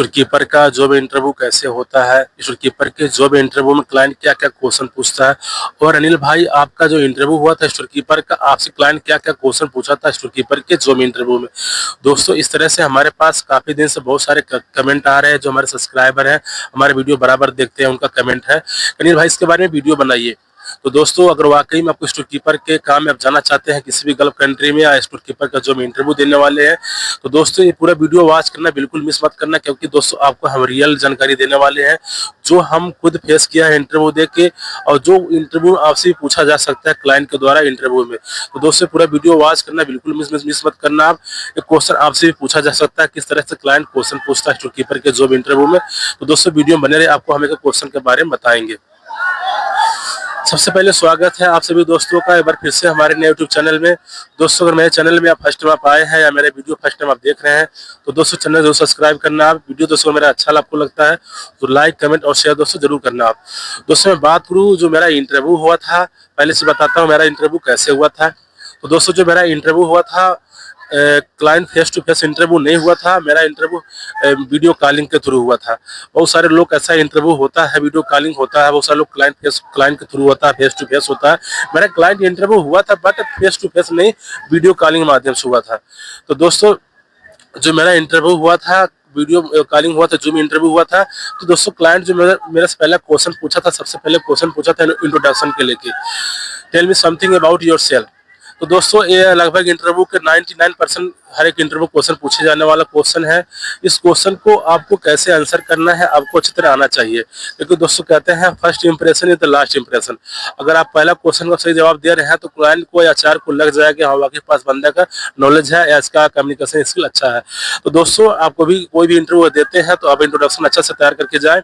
Storekeeper का job interview कैसे होता है, स्टोरकीपर के जॉब इंटरव्यू में क्लाइंट क्या-क्या क्वेश्चन पूछता है और अनिल भाई आपका जो इंटरव्यू हुआ था स्टोरकीपर का, आपसे क्लाइंट क्या-क्या क्वेश्चन पूछा था स्टोरकीपर के जॉब इंटरव्यू में। दोस्तों इस तरह से हमारे पास काफ़ी दिन से बहुत सारे क कमेंट आ रहे हैं, जो हमारे सब्सक्राइबर हैं, हमारे वीडियो बराबर देखते हैं, उनका कमेंट है, अनिल भाई इसके बारे में वीडियो बनाइए। तो दोस्तों अगर वाकई में आपको स्टोरकीपर के काम में आप जाना चाहते हैं किसी भी गल्फ कंट्री में या स्टोरकीपर का जो हम इंटरव्यू देने वाले हैं, तो दोस्तों ये पूरा वीडियो वॉच करना बिल्कुल मिस मत करना, क्योंकि दोस्तों आपको हम रियल जानकारी देने वाले हैं जो हम खुद फेस किया है इंटरव्यू दे के, और जो इंटरव्यू आपसे पूछा जा सकता है क्लाइंट के द्वारा इंटरव्यू में। तो दोस्तों पूरा वीडियो वॉच करना बिल्कुल मिस मत करना। आप एक क्वेश्चन आपसे भी पूछा जा सकता है, किस तरह से क्लाइंट क्वेश्चन पूछता है स्टोरकीपर के जॉब इंटरव्यू में। तो दोस्तों वीडियो में बने रहे, आपको हम एक क्वेश्चन के बारे में बताएंगे। सबसे पहले स्वागत है आप सभी दोस्तों का एक बार फिर से हमारे नए यूट्यूब चैनल में। दोस्तों अगर मेरे चैनल में आप फर्स्ट टाइम आप आए हैं या मेरे वीडियो फर्स्ट टाइम आप देख रहे हैं, तो दोस्तों चैनल जरूर सब्सक्राइब करना। आप वीडियो दोस्तों मेरा अच्छा आपको लगता है तो लाइक कमेंट और शेयर दोस्तों जरूर करना। आप दोस्तों मैं बात करूँ जो मेरा इंटरव्यू हुआ था, पहले से बताता हूँ मेरा इंटरव्यू कैसे हुआ था। तो दोस्तों जो मेरा इंटरव्यू हुआ था, client face to face interview नहीं हुआ था, मेरा इंटरव्यू वीडियो कॉलिंग के थ्रू हुआ था। बहुत सारे लोग ऐसा इंटरव्यू होता है वीडियो कॉलिंग होता है, बहुत सारे लोग क्लाइंट के थ्रू होता है, फेस टू फेस होता है। मेरा क्लाइंट इंटरव्यू हुआ था बट फेस टू फेस नहीं, वीडियो कॉलिंग माध्यम से हुआ था। तो दोस्तों जो मेरा इंटरव्यू हुआ था, वीडियो कॉलिंग हुआ था, जूम इंटरव्यू हुआ था। तो दोस्तों क्लाइंट जो मेरा से पहला क्वेश्चन पूछा था, सबसे पहले क्वेश्चन पूछा था इंट्रोडक्शन के लेके, tell me something about yourself. तो दोस्तों ये लगभग इंटरव्यू के 99% हर एक इंटरव्यू क्वेश्चन पूछे जाने वाला क्वेश्चन है। इस क्वेश्चन को आपको कैसे आंसर करना है आपको अच्छी तरह आना चाहिए, क्योंकि दोस्तों कहते हैं first impression is the last impression. अगर आप पहला क्वेश्चन का सही जवाब दे रहे हैं तो क्लाइंट को या एचआर को लग जाएगा कि हाँ वाकई पास बंदे का नॉलेज है या इसका कम्युनिकेशन स्किल अच्छा है। तो दोस्तों आपको भी कोई भी इंटरव्यू देते हैं तो आप इंट्रोडक्शन अच्छा से तैयार करके जाए।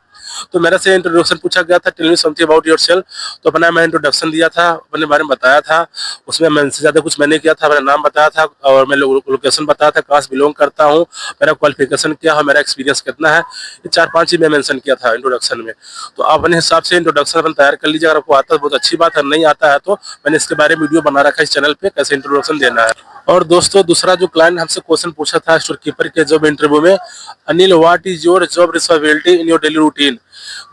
तो मेरे से इंट्रोडक्शन पूछा गया था, tell me something about yourself. तो अपना मैं इंट्रोडक्शन दिया था, अपने बारे में बताया था। उसमें मैं इनसे ज्यादा कुछ मैंने किया था, मेरा नाम बताया था और मैं लोकेशन बताया था, कहाँ से बिलोंग करता हूँ, मेरा क्वालिफिकेशन क्या है, मेरा एक्सपीरियंस कितना है, ये 4-5 चीज मैं मेंशन किया था इंट्रोडक्शन में। तो आप अपने हिसाब से इंट्रोडक्शन अपन तैयार कर लीजिए। अगर आपको आता है बहुत अच्छी बात है, नहीं आता है तो मैंने इसके बारे में वीडियो बना रखा है इस चैनल पे, कैसे इंट्रोडक्शन देना है। और दोस्तों दूसरा जो क्लाइंट हमसे क्वेश्चन पूछा था स्टोरकीपर के जॉब इंटरव्यू में, Anil what is your job responsibility in your daily routine.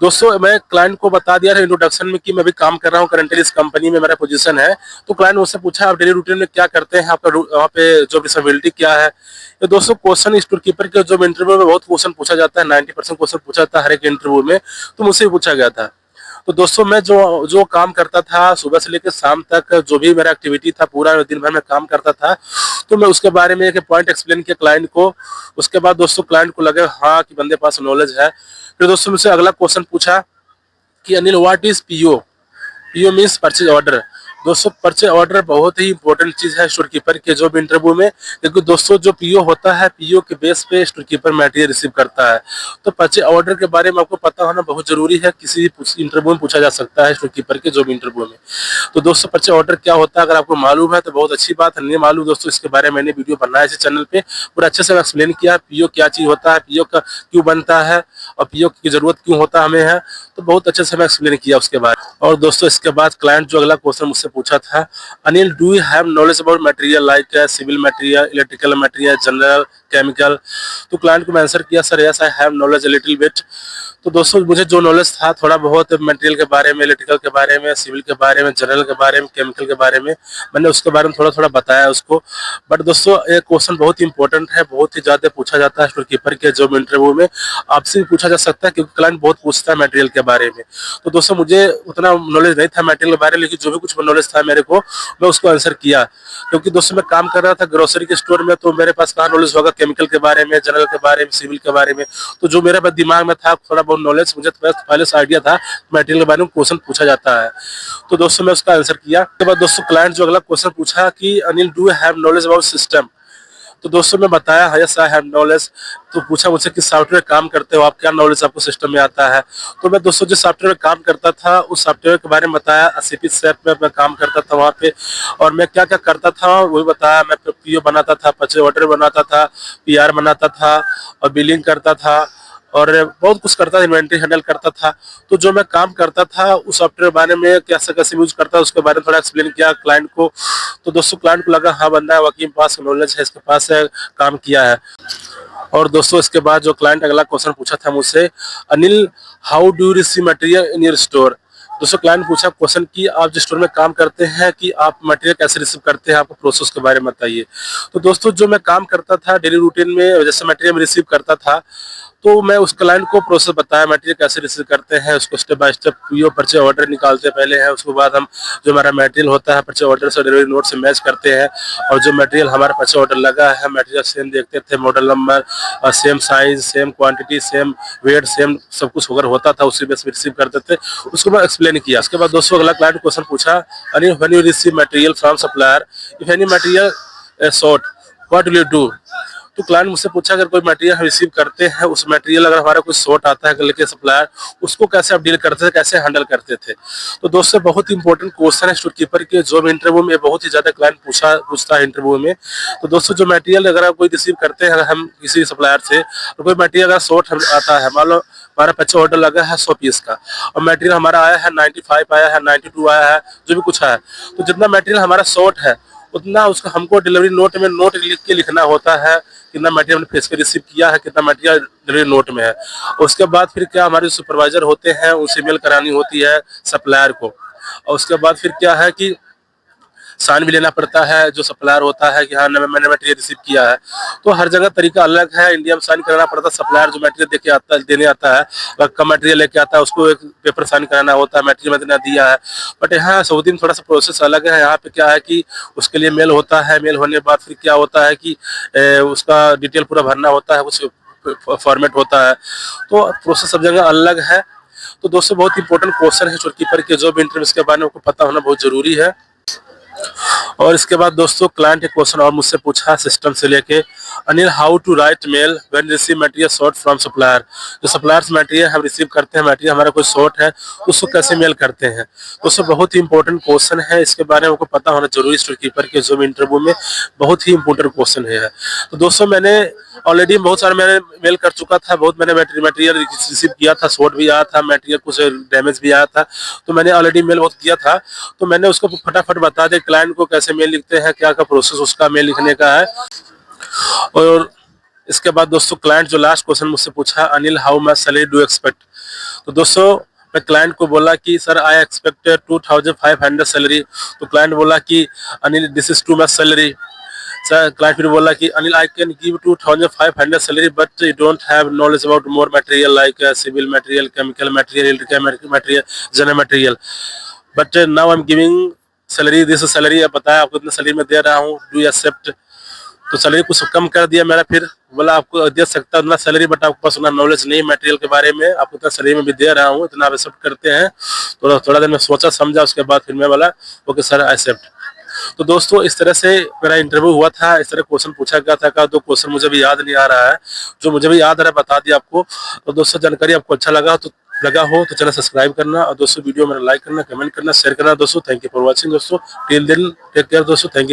दोस्तों मैं क्लाइंट को बता दिया था इंट्रोडक्शन में कि मैं भी काम कर रहा हूँ करंटली इस कंपनी में, मेरा पोजीशन है। तो क्लाइंट मुझसे पूछा आप डेली रूटीन में क्या करते हैं, आपका वहाँ पे जॉब रिस्पांसिबिलिटी क्या है। तो दोस्तों क्वेश्चन स्टोरकीपर के जॉब इंटरव्यू में बहुत क्वेश्चन पूछा जाता है, 90% क्वेश्चन पूछा जाता है हर एक इंटरव्यू में, तो मुझसे भी पूछा गया था। तो दोस्तों मैं जो जो काम करता था सुबह से लेकर शाम तक, जो भी मेरा एक्टिविटी था पूरा दिन भर में काम करता था, तो मैं उसके बारे में एक पॉइंट एक्सप्लेन किया क्लाइंट को। उसके बाद दोस्तों क्लाइंट को लगा हाँ कि बंदे पास नॉलेज है। फिर दोस्तों मुझसे अगला क्वेश्चन पूछा कि Anil what is PO. PO means purchase order. दोस्तों परचेज ऑर्डर बहुत ही इंपॉर्टेंट चीज है स्टोरकीपर के जॉब इंटरव्यू में, क्योंकि दोस्तों जो पीओ होता है, पीओ के बेस पे स्टोरकीपर मटेरियल रिसीव करता है। तो परचेज ऑर्डर के बारे में आपको पता होना बहुत जरूरी है, किसी इंटरव्यू में पूछा जा सकता है स्टोरकीपर के जॉब इंटरव्यू में। तो दोस्तों परचेज ऑर्डर क्या होता है अगर आपको मालूम है तो बहुत अच्छी बात है, नहीं मालूम दोस्तों इसके बारे में मैंने वीडियो बनाया इस चैनल पे, पूरा अच्छे से एक्सप्लेन किया पीओ क्या चीज होता है, पीओ का क्यों बनता है और पीओ की जरूरत क्यों होता हमें है। तो बहुत अच्छे से मैं एक्सप्लेन किया उसके बाद। और दोस्तों इसके बाद क्लाइंट जो अगला क्वेश्चन मुझसे पूछा था, Anil do you have knowledge about material like civil material, electrical material, general, chemical. तो क्लाइंट को मैं आंसर किया sir yes I have knowledge a little bit. तो दोस्तों मुझे जो नॉलेज था थोड़ा बहुत मटेरियल के बारे में, इलेक्ट्रिकल के बारे में, सिविल के बारे में, जनरल के बारे में, केमिकल के बारे में, मैंने उसके बारे में थोड़ा थोड़ा बताया उसको। बट दोस्तों ये क्वेश्चन बहुत ही इंपॉर्टेंट है, बहुत ही ज्यादा पूछा जाता है स्टोरकीपर के जॉब इंटरव्यू में, आपसे भी पूछा जा सकता है क्योंकि क्लाइंट बहुत पूछता है मटेरियल के बारे में। तो दोस्तों मुझे उतना नॉलेज नहीं था मटेरियल के बारे में, लेकिन जो भी कुछ नॉलेज था मेरे को मैं उसको आंसर किया, क्योंकि दोस्तों मैं काम कर रहा था ग्रोसरी के स्टोर में, तो मेरे पास कहाँ नॉलेज होगा केमिकल के बारे में, जनरल के बारे में, सिविल के बारे में। तो जो मेरे दिमाग में था थोड़ा बहुत नॉलेज, मुझे पहले से आइडिया था मटेरियल के बारे में क्वेश्चन पूछा जाता है। तो दोस्तों मैं उसका आंसर किया। उसके बाद दोस्तों क्लाइंट जो अगला क्वेश्चन पूछा कि Anil do have knowledge about system. तो दोस्तों मैं बताया यस आई हैव नॉलेज। तो पूछा मुझसे किस सॉफ्टवेयर काम करते हो आप, क्या नॉलेज आपको सिस्टम में आता है। तो मैं दोस्तों जिस सॉफ्टवेयर में काम करता था उस सॉफ्टवेयर के बारे में बताया, एसएपी SAP में मैं काम करता था वहाँ पे, और मैं क्या क्या करता था वही बताया। मैं पीओ बनाता था, परचेज ऑर्डर बनाता था, पीआर बनाता था और बिलिंग करता था और बहुत कुछ करता था, इन्वेंट्री हैंडल करता था। तो जो मैं काम करता था उस सॉफ्टवेयर के बारे में कैसे कैसे यूज करता है उसके बारे में थोड़ा एक्सप्लेन किया क्लाइंट को। तो दोस्तों क्लाइंट को लगा हाँ बंदा है वाकई पास नॉलेज है, इसके पास है, काम किया है। और दोस्तों इसके बाद जो क्लाइंट अगला क्वेश्चन पूछा था मुझसे, Anil how do you receive material in your store. दोस्तों क्लाइंट पूछा क्वेश्चन कि आप जिस स्टोर में काम करते हैं कि आप मटेरियल कैसे रिसीव करते हैं, आपको प्रोसेस के बारे में बताइए। तो दोस्तों जो मैं काम करता था डेली रूटीन में, जैसे मटेरियल रिसीव करता था तो मैं उस क्लाइंट को प्रोसेस बताया मटेरियल कैसे रिसीव करते हैं, उसको step by step PO purchase order निकालते पहले हैं, उसके बाद हम जो हमारा मटेरियल होता है परचेज ऑर्डर से डिलीवरी नोट से मैच करते हैं, और जो मटेरियल हमारा परचेज ऑर्डर लगा है मटेरियल सेम देखते थे, मॉडल नंबर और same size same quantity same weight same सब कुछ अगर होता था उसी बेस पे रिसीव करते थे। उसको मैं एक्सप्लेन किया। उसके बाद दोस्तों अगला क्लाइंट क्वेश्चन पूछा, Anil when you receive material from supplier if any material short what will you do. तो क्लाइंट मुझसे पूछा अगर कोई मटेरियल हम रिसीव करते हैं, उस मटेरियल अगर हमारा कोई शॉर्ट आता है लेके सप्लायर, उसको कैसे आप डील करते थे, कैसे हैंडल करते थे। तो दोस्तों बहुत इंपॉर्टेंट क्वेश्चन है स्टोर कीपर के जॉब इंटरव्यू में, बहुत ही ज्यादा क्लाइंट पूछता है इंटरव्यू में। तो दोस्तों जो मटेरियल अगर आप कोई रिसीव करते हैं अगर हम किसी सप्लायर से, तो कोई मटेरियल अगर शॉर्ट आता है, मान लो हमारा परचेज ऑर्डर लगा है 100 पीस का और मटेरियल हमारा आया है 95 आया है 92 आया है, जो भी कुछ है, तो जितना मटेरियल हमारा शॉर्ट है उतना उसका हमको डिलीवरी नोट में नोट लिख के लिखना होता है, कितना मटेरियल हमने फेस पे रिसीव किया है, कितना मटेरियल डिलीवरी नोट में है। उसके बाद फिर क्या हमारे सुपरवाइजर होते हैं उनसे मेल करानी होती है सप्लायर को, और उसके बाद फिर क्या है कि साइन भी लेना पड़ता है जो सप्लायर होता है कि हाँ मैंने मटेरियल रिसीव किया है। तो हर जगह तरीका अलग है, इंडिया में साइन कराना पड़ता है, सप्लायर जो मटेरियल देके आता है देने आता है, अगर कम मटेरियल लेके आता है उसको एक पेपर साइन कराना होता है मटेरियल मैंने दिया है। बट यहाँ सऊदी में थोड़ा सा प्रोसेस अलग है, यहाँ पे क्या है कि उसके लिए मेल होता है, मेल होने के बाद फिर क्या होता है कि उसका डिटेल पूरा भरना होता है, कुछ फॉर्मेट होता है, तो प्रोसेस सब जगह अलग है। तो दोस्तों बहुत इंपॉर्टेंट क्वेश्चन है स्टोर कीपर के जॉब इंटरव्यू के बारे में आपको पता होना बहुत जरूरी है। और इसके बाद दोस्तों क्लाइंट एक क्वेश्चन और मुझसे पूछा सिस्टम से लेके, Anil how to write mail when receive material short from supplier. जो सप्लायर से मटेरियल हम रिसीव करते हैं, मटेरियल हमारा कोई शॉर्ट है, उसको कैसे मेल करते हैं। दोस्तों बहुत ही इंपॉर्टेंट क्वेश्चन है, इसके बारे में आपको पता होना जरूरी स्टोर कीपर के जॉब इंटरव्यू में, बहुत ही इंपॉर्टेंट क्वेश्चन है। तो दोस्तों मैंने ऑलरेडी बहुत सारे मैंने मेल कर चुका था, बहुत मैंने मटेरियल रिसीव किया था, शॉर्ट भी आया था, मटेरियल कुछ डैमेज भी आया था, तो मैंने ऑलरेडी मेल बहुत किया था। तो मैंने उसको फटाफट बता दिया क्लाइंट को कैसे मेल लिखते हैं, क्या क्या प्रोसेस उसका मेल लिखने का है। और इसके बाद दोस्तों क्लाइंट जो लास्ट क्वेश्चन मुझसे पूछा, Anil how much salary do expect. तो दोस्तों मैं क्लाइंट को बोला कि सर आई एक्सपेक्टेड 2500 सैलरी। तो क्लाइंट बोला कि Anil this is too much salary. Sir client फिर बोला कि Anil I can give 2500 salary but you don't have knowledge about more material like civil material, chemical material, electrical material, general material, but now I am giving salary this salary. अब बताया आपको इतना salary में दे रहा हूँ, डू यू एक्सेप्ट। तो salary कुछ कम कर दिया मेरा, फिर बोला आपको दे सकता उतना सैलरी बट आपके पास उतना नॉलेज नहीं मटेरियल के बारे में, आपको उतना सैलरी में भी दे रहा हूँ, इतना आप एक्सेप्ट करते हैं। तो थोड़ा देर में सोचा समझा, उसके बाद फिर मैं बोला ओके सर एक्सेप्ट। तो दोस्तों इस तरह से मेरा इंटरव्यू हुआ था, इस तरह क्वेश्चन पूछा गया था। का दो क्वेश्चन मुझे भी याद नहीं आ रहा है, जो मुझे भी याद आ रहा है बता दिया आपको। तो दोस्तों जानकारी आपको अच्छा लगा तो चैनल सब्सक्राइब करना, और दोस्तों वीडियो मेरा लाइक करना, कमेंट करना, शेयर करना। दोस्तों थैंक यू फॉर वॉचिंग। दोस्तों टिल देन टेक केयर दोस्तों, थैंक यू।